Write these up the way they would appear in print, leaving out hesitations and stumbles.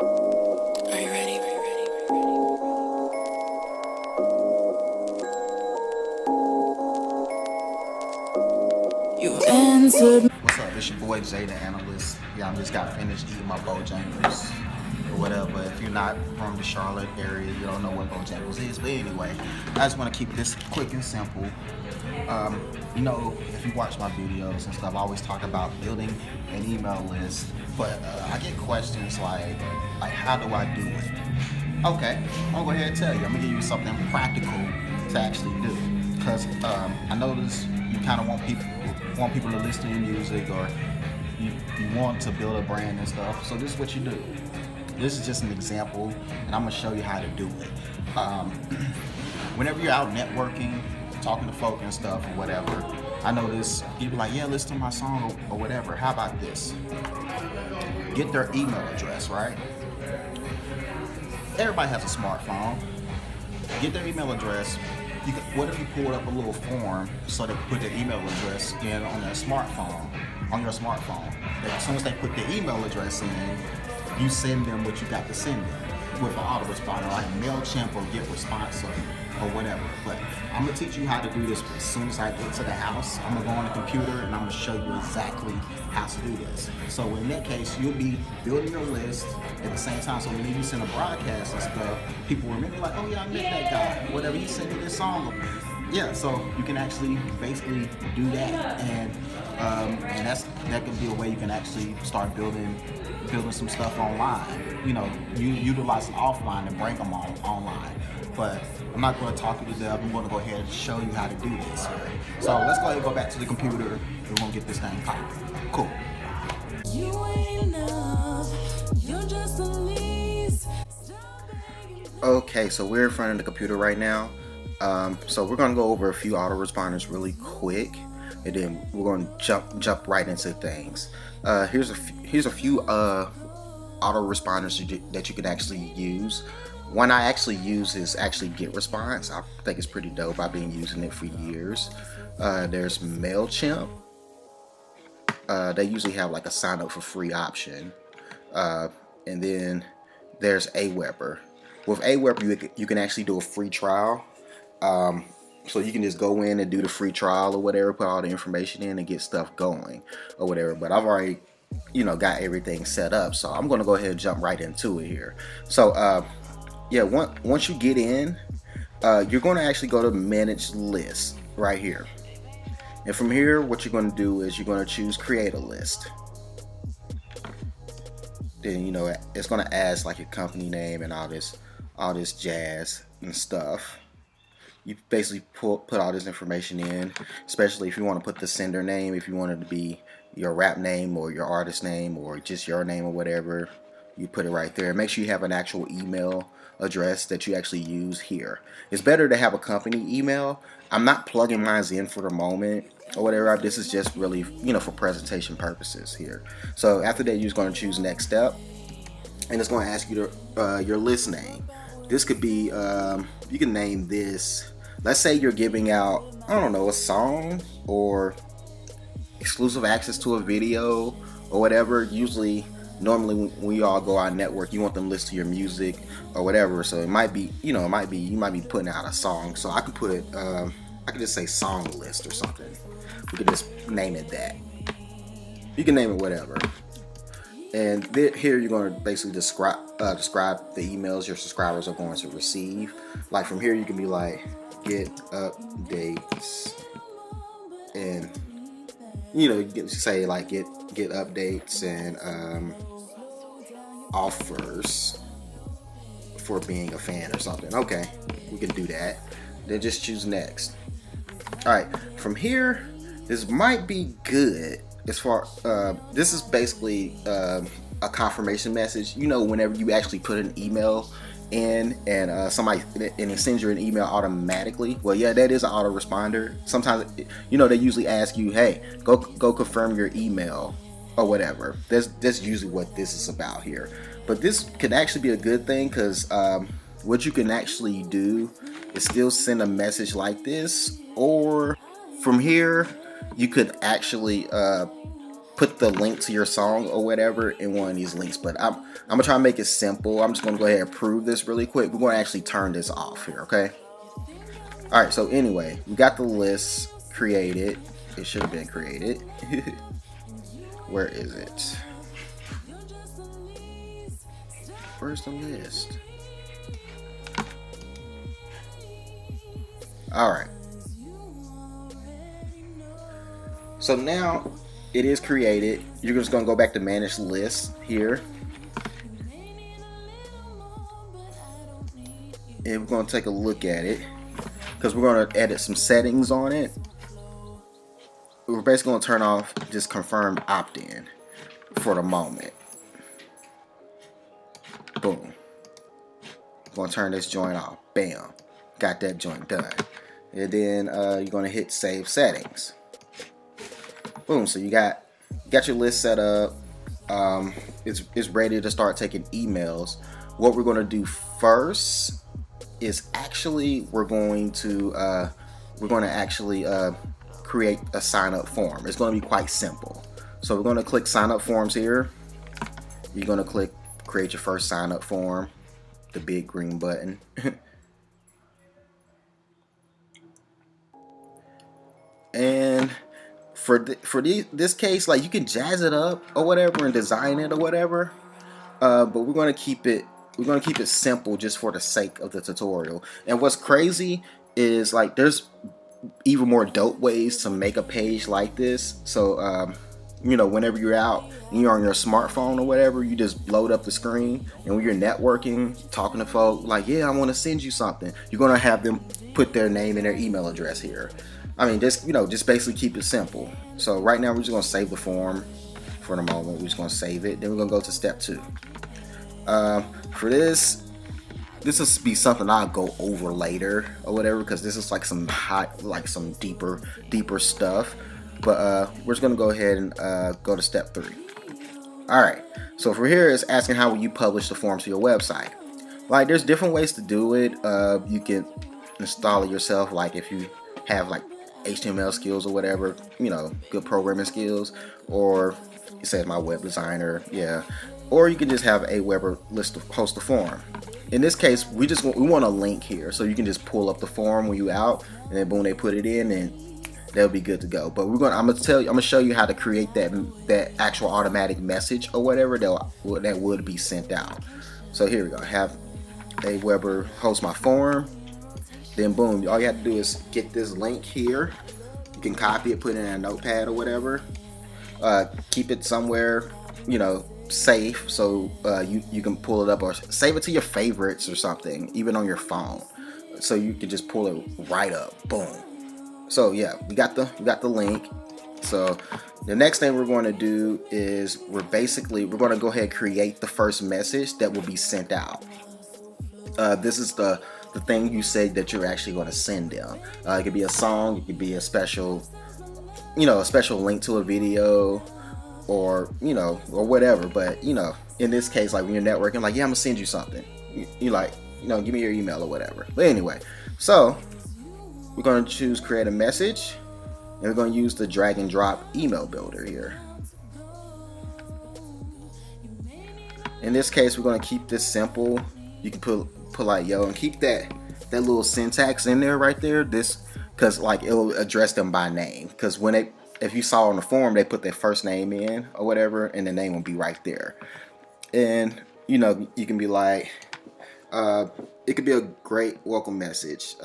Are you ready? You answered. What's up? It's your boy Jay, the analyst. Yeah, I just got finished eating my Bojangles or whatever. If you're not from the Charlotte area, you don't know what Bojangles is. But anyway, I just want to keep this quick and simple. If you watch my videos and stuff, I always talk about building an email list. But I get questions like how do I do it? Okay, I'm gonna go ahead and tell you. I'm gonna give you something practical to actually do. Because I notice you kind of want people to listen to your music, or you want to build a brand and stuff. So this is what you do. This is just an example, and I'm gonna show you how to do it. Whenever you're out networking, talking to folk and stuff or whatever, I notice you be like, yeah, listen to my song or whatever. How about this? Get their email address, right? Everybody has a smartphone. Get their email address. What if you pulled up a little form so they put their email address in on their smartphone, As soon as they put their email address in, you send them what you got to send them with an autoresponder like MailChimp or GetResponse or whatever. But I'm gonna teach you how to do this as soon as I get to the house. I'm gonna go on the computer and I'm gonna show you exactly how to do this. So in that case, you'll be building your list at the same time. So when you send a broadcast and stuff, people remember like, oh yeah, I met that guy. Whatever, he sent me this song. Yeah, so you can actually basically do that, and that could be a way you can actually start building some stuff online. You utilize it offline and bring them online. But I'm not going to talk you to death. I'm going to go ahead and show you how to do this. So let's go ahead and go back to the computer. We're going to get this thing popping. Cool. You ain't enough. You're just the least. Okay, so we're in front of the computer right now. So we're going to go over a few autoresponders really quick, and then we're going to jump right into things. Here's a few autoresponders that you can actually use. One I actually use is actually GetResponse. I think it's pretty dope. I've been using it for years. There's MailChimp. They usually have like a sign up for free option. And then there's Aweber. With Aweber, you can actually do a free trial. So you can just go in and do the free trial or whatever, put all the information in and get stuff going or whatever. But I've already, got everything set up. So I'm going to go ahead and jump right into it here. So, once you get in, you're going to actually go to manage list right here. And from here, what you're going to do is you're going to choose create a list. Then, it's going to ask like your company name and all this jazz and stuff. You basically put all this information in, especially if you want to put the sender name, if you want it to be your rap name or your artist name or just your name or whatever, you put it right there. Make sure you have an actual email address that you actually use here. It's better to have a company email. I'm not plugging mine in for the moment or whatever. This is just really, for presentation purposes here. So after that, you're just going to choose next step, and it's going to ask you your list name. This could be, you can name this, let's say you're giving out, I don't know, a song or exclusive access to a video or whatever. Normally when we all go out network, you want them to listen to your music or whatever. So it might be, you might be putting out a song. So I could just say song list or something. We could just name it that. You can name it whatever. And here you're going to basically describe the emails your subscribers are going to receive. Like from here, you can be like, get updates, and you can say like get updates and offers for being a fan or something. Okay, we can do that. Then just choose next. All right, from here, this might be good. As far this is basically a confirmation message. Whenever you actually put an email in and it sends you an email automatically. Well, yeah, that is an autoresponder. Sometimes they usually ask you, hey, go confirm your email or whatever. That's usually what this is about here. But this could actually be a good thing, because what you can actually do is still send a message like this, or from here you could actually put the link to your song or whatever in one of these links. But I'm gonna try to make it simple. I'm just gonna go ahead and prove this really quick. We're gonna actually turn this off here, okay? All right, so anyway, we got the list created. It should have been created. Where is it? Where's the list? All right. So now it is created. You're just gonna go back to manage list here. And we're gonna take a look at it because we're gonna edit some settings on it. We're basically gonna turn off just confirm opt-in for the moment. Boom. I'm gonna turn this joint off. Bam. Got that joint done. And then you're gonna hit save settings. Boom. So you got your list set up. It's ready to start taking emails. What we're gonna do first is actually we're going to actually create a sign up form. It's going to be quite simple. So we're going to click sign up forms here. You're going to click create your first sign up form, the big green button. And for this case, like, you can jazz it up or whatever and design it or whatever, but we're going to keep it simple just for the sake of the tutorial. And what's crazy is, like, there's even more dope ways to make a page like this. So you know, whenever you're out and you're on your smartphone or whatever, you just load up the screen, and when you're networking, talking to folk, like, yeah, I want to send you something, you're gonna have them put their name and their email address here. I mean, just, you know, just basically keep it simple. So right now we're just gonna save the form for the moment. We're just gonna save it. Then we're gonna go to step 2. For this will be something I'll go over later or whatever, because this is like some some deeper stuff. But we're just gonna go ahead and go to step 3. All right. So for here is asking how will you publish the form to your website. Like, there's different ways to do it. You can install it yourself. Like, if you have like HTML skills or whatever, you know, good programming skills, or it says my web designer, yeah. Or you can just have Aweber host the form. In this case, we want a link here, so you can just pull up the form when you out, and then boom, they put it in, and they'll be good to go. But I'm gonna show you how to create that actual automatic message or whatever that would be sent out. So here we go. Have Aweber host my form. Then boom, all you have to do is get this link here. You can copy it, put it in a notepad or whatever. Keep it somewhere, you know, safe, so you can pull it up, or save it to your favorites or something, even on your phone, so you can just pull it right up. Boom. So yeah, we got the link. So the next thing we're going to do is we're going to go ahead and create the first message that will be sent out. This is the thing you say that you're actually going to send them. It could be a song, it could be a special link to a video, or, you know, or whatever. But, you know, in this case, like, when you're networking, like, yeah, I'm gonna send you something, you like, you know, give me your email or whatever. But anyway, so we're going to choose create a message, and we're going to use the drag and drop email builder here. In this case, we're going to keep this simple. You can put like yo, and keep that little syntax in there right there, this, because like it'll address them by name. Because if you saw on the form, they put their first name in or whatever, and the name will be right there. And, you know, you can be like, it could be a great welcome message.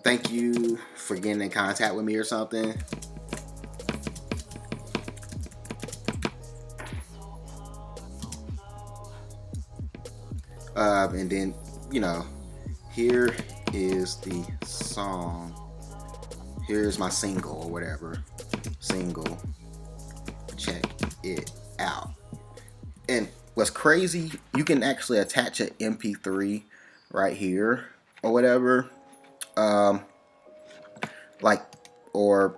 Thank you for getting in contact with me or something. And then, you know, here is the song. Here's my single or whatever. Single. Check it out. And what's crazy, you can actually attach an MP3 right here or whatever. Or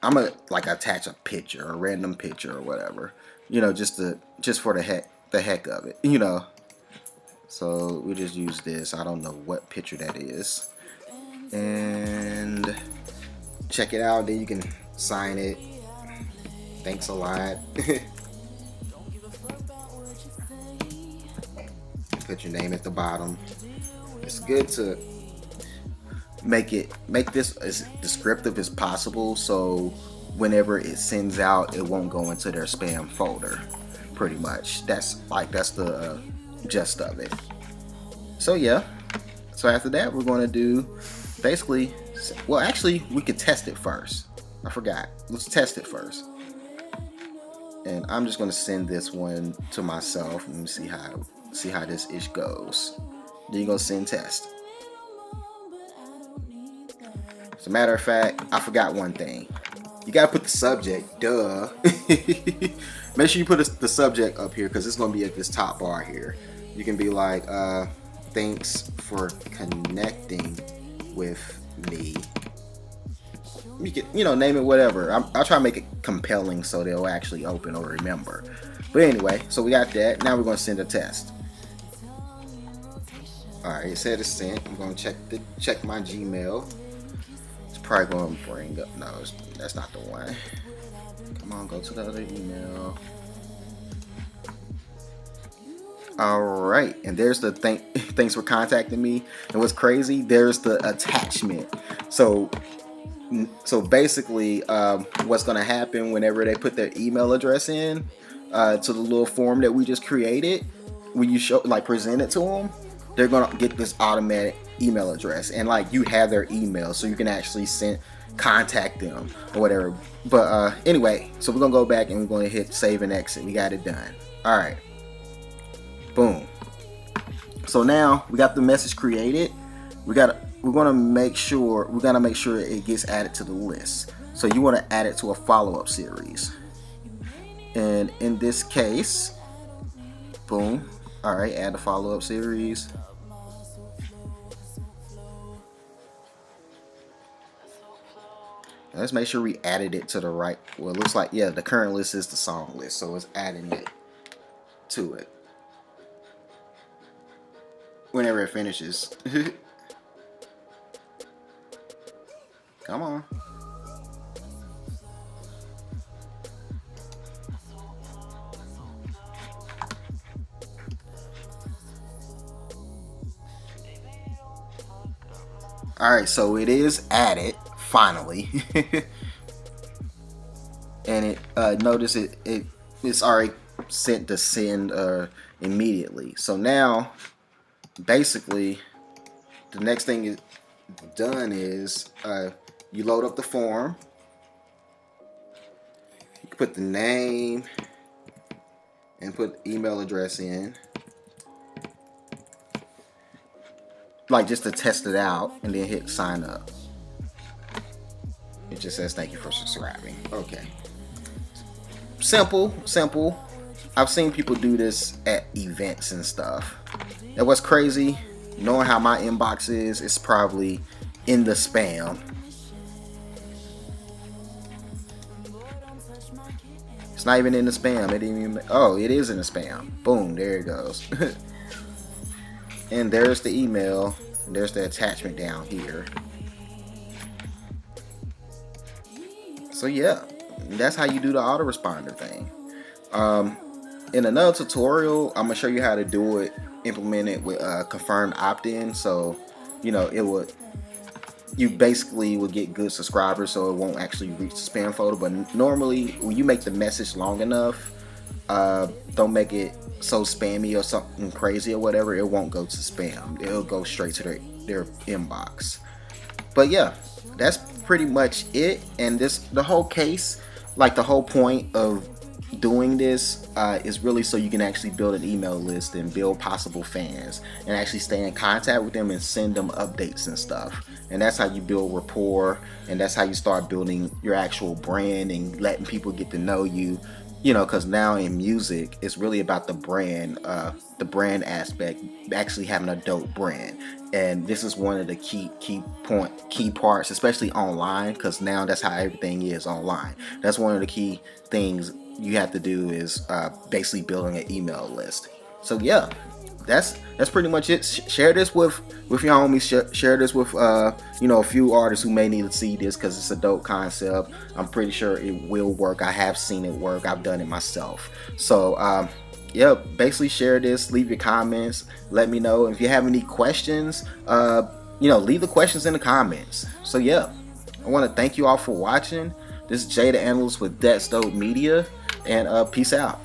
I'm gonna like attach a picture, a random picture or whatever. You know, just for the heck of it, you know. So we just use this. I don't know what picture that is. And check it out. Then you can sign it. Thanks a lot. Put your name at the bottom. It's good to make this as descriptive as possible, so whenever it sends out, it won't go into their spam folder. Pretty much, that's the gist of it. So yeah, so after that, we're going to do basically, well, actually, we could test it first. I forgot. Let's test it first. And I'm just going to send this one to myself and see how this ish goes. Then you go send test. As a matter of fact, I forgot one thing. You gotta put the subject, duh. Make sure you put the subject up here because it's gonna be at this top bar here. You can be like, thanks for connecting with me. You can, name it whatever. I'll try to make it compelling so they'll actually open or remember. But anyway, so we got that. Now we're gonna send a test. Alright, it said it's sent. I'm gonna check my Gmail. Probably going to bring up, no, that's not the one. Come on, go to the other email. Alright, and there's the thanks for contacting me. And what's crazy, there's the attachment. So basically, what's going to happen whenever they put their email address in to the little form that we just created, when you present it to them, they're going to get this automatic email address, and you have their email, so you can actually contact them or whatever. But anyway, so we're gonna go back and we're gonna hit save and exit. We got it done. All right, boom. So now we got the message created. We're gonna make sure it gets added to the list. So you want to add it to a follow-up series, and in this case, boom. All right, add a follow-up series. Let's make sure we added it to the right. Well, it looks like, yeah, the current list is the song list, so it's adding it to it whenever it finishes. Come on. Alright, so it is added finally. And it notice it's already sent to send immediately. So now basically the next thing is done is you load up the form. You can put the name and put email address in, just to test it out, and then hit sign up. It just says thank you for subscribing. Okay. Simple. I've seen people do this at events and stuff. And what's crazy, knowing how my inbox is, it's probably in the spam. It's not even in the spam. It didn't even. Oh, it is in the spam. Boom, there it goes. And there's the email. And there's the attachment down here. So yeah, that's how you do the autoresponder thing. In another tutorial, I'm gonna show you how to do it, implement it with confirmed opt-in. So you basically will get good subscribers, so it won't actually reach the spam folder. But normally, when you make the message long enough, don't make it so spammy or something crazy or whatever, it won't go to spam. It'll go straight to their inbox. But yeah, that's pretty much it. And the whole case, the whole point of doing this is really so you can actually build an email list and build possible fans and actually stay in contact with them and send them updates and stuff. And that's how you build rapport, and that's how you start building your actual brand and letting people get to know you. Because now in music, it's really about the brand aspect, actually having a dope brand. And this is one of the key parts, especially online, because now that's how everything is online. That's one of the key things you have to do is basically building an email list. So yeah, that's pretty much it. Share this with your homies. Share this with you know, a few artists who may need to see this, because it's a dope concept. I'm pretty sure it will work. I have seen it work. I've done it myself. So yeah, basically share this. Leave your comments. Let me know if you have any questions. You know, leave the questions in the comments. So yeah, I want to thank you all for watching. This is Jay the Analyst with That's Dope Media, and peace out.